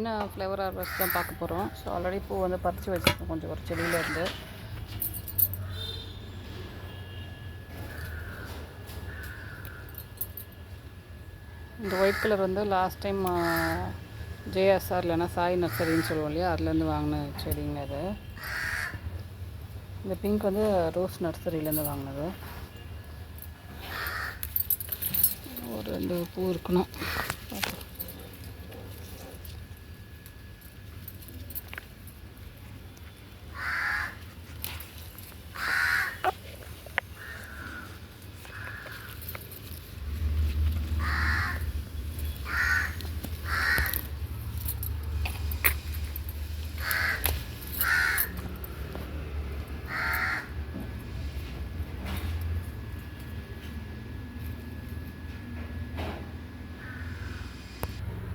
என்ன flower harvest தான் பார்க்க போகிறோம். ஸோ ஆல்ரெடி பூ வந்து பறித்து வச்சுருக்கோம் கொஞ்சம் ஒரு செடியில் இருந்து. இந்த ஒயிட் கலர் வந்து லாஸ்ட் டைம் ஜேஎஸ்ஆர் இல்லைன்னா சாய் நர்சரின்னு சொல்லுவோம் இல்லையா, அதுலேருந்து வாங்கின செடிங்க அது. இந்த பிங்க் வந்து ரோஸ் நர்சரியிலேருந்து வாங்கினது. ஒரு 2 பூ இருக்கணும்.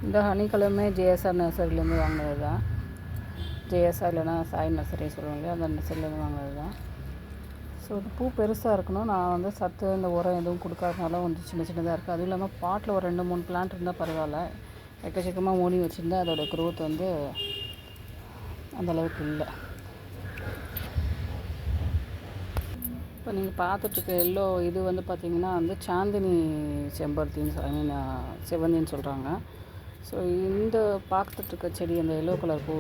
இந்த ஹனி கலருமே ஜேஎஸ்ஆர் நர்சரியிலேருந்து வாங்கினது தான். ஜேஎஸ்ஆர் இல்லைன்னா சாய் நர்சரி சொல்லுவாங்க இல்லையா, அந்த நர்சரியிலேருந்து வாங்கினது தான். ஸோ இது பூ பெருசாக இருக்கணும். நான் வந்து சத்து இந்த உரம் எதுவும் கொடுக்காதனால வந்து சின்ன சின்னதாக இருக்குது. அதுவும் இல்லாமல் பாட்டில் ஒரு 2-3 பிளான்ட் இருந்தால் பரவாயில்ல. எக்கச்சக்கமாக மூடி வச்சுருந்தா அதோடய க்ரோத் வந்து அந்தளவுக்கு இல்லை. இப்போ நீங்கள் பார்த்துட்ருக்க எல்லோ இது வந்து பார்த்திங்கன்னா வந்து சாந்தினி செம்பருத்தின்னு ஐ மீன் செவந்தின்னு சொல்கிறாங்க. ஸோ இந்த பார்த்துட்ருக்க செடி அந்த எல்லோ கலர் பூ,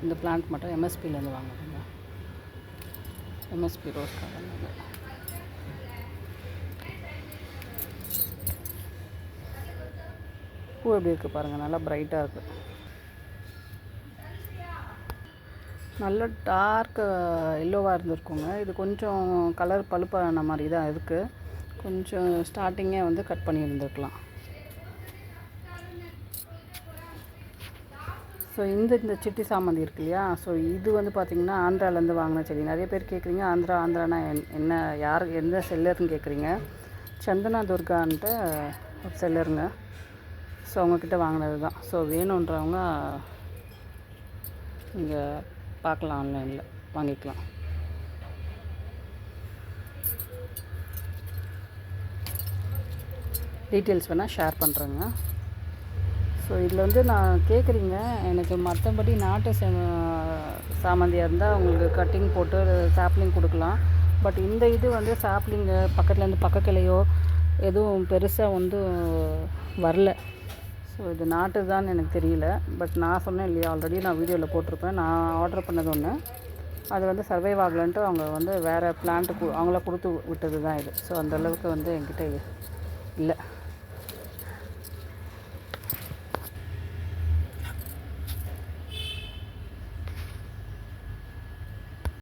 இந்த பிளான்ட் மட்டும் எம்எஸ்பிலேருந்து வாங்குறாங்க. MSP rose garden. பூ எப்படி இருக்குது பாருங்கள், நல்லா பிரைட்டாக இருக்குது. நல்ல டார்க் எல்லோவாக இருந்திருக்குங்க. இது கொஞ்சம் கலர் பழுப்பான மாதிரி தான் இருக்குது. கொஞ்சம் ஸ்டார்டிங்கே வந்து கட் பண்ணி இருந்திருக்கலாம். ஸோ இந்த சிட்டி சாமந்தி இருக்கு இல்லையா, ஸோ இது வந்து பார்த்திங்கன்னா ஆந்திராவிலேருந்து வாங்கின செடி. நிறைய பேர் கேட்குறீங்க ஆந்திரானா என்ன, யார் எந்த செல்லர்னு கேட்குறீங்க. சந்தனா துர்கான்ட்டு ஒரு செல்லருங்க. ஸோ அவங்கக்கிட்ட வாங்கினது தான். ஸோ வேணுன்றவங்க இங்கே பார்க்கலாம், ஆன்லைனில் வாங்கிக்கலாம். டீட்டெயில்ஸ் வேணால் ஷேர் பண்ணுறேங்க. ஸோ இதில் வந்து நான் கேட்குறீங்க எனக்கு மற்றபடி நாட்டு சாமந்தியாக இருந்தால் உங்களுக்கு கட்டிங் போட்டு சாப்ளிங் கொடுக்கலாம். பட் இந்த இது வந்து சாப்ளிங்கு பக்கத்துலேருந்து பக்க கிளையோ எதுவும் பெருசாக வந்து வரல. ஸோ இது நாட்டு தான் எனக்கு தெரியல. பட் நான் சொன்னேன் இல்லையா, ஆல்ரெடி நான் வீடியோவில் போட்டிருப்பேன். நான் ஆர்டர் பண்ணது ஒன்று, அது வந்து சர்வைவ் ஆகலன்ட்டு அவங்க வந்து வேறு பிளான்ட்டு அவங்கள கொடுத்து விட்டது தான் இது. ஸோ அந்தளவுக்கு வந்து என்கிட்ட இல்லை.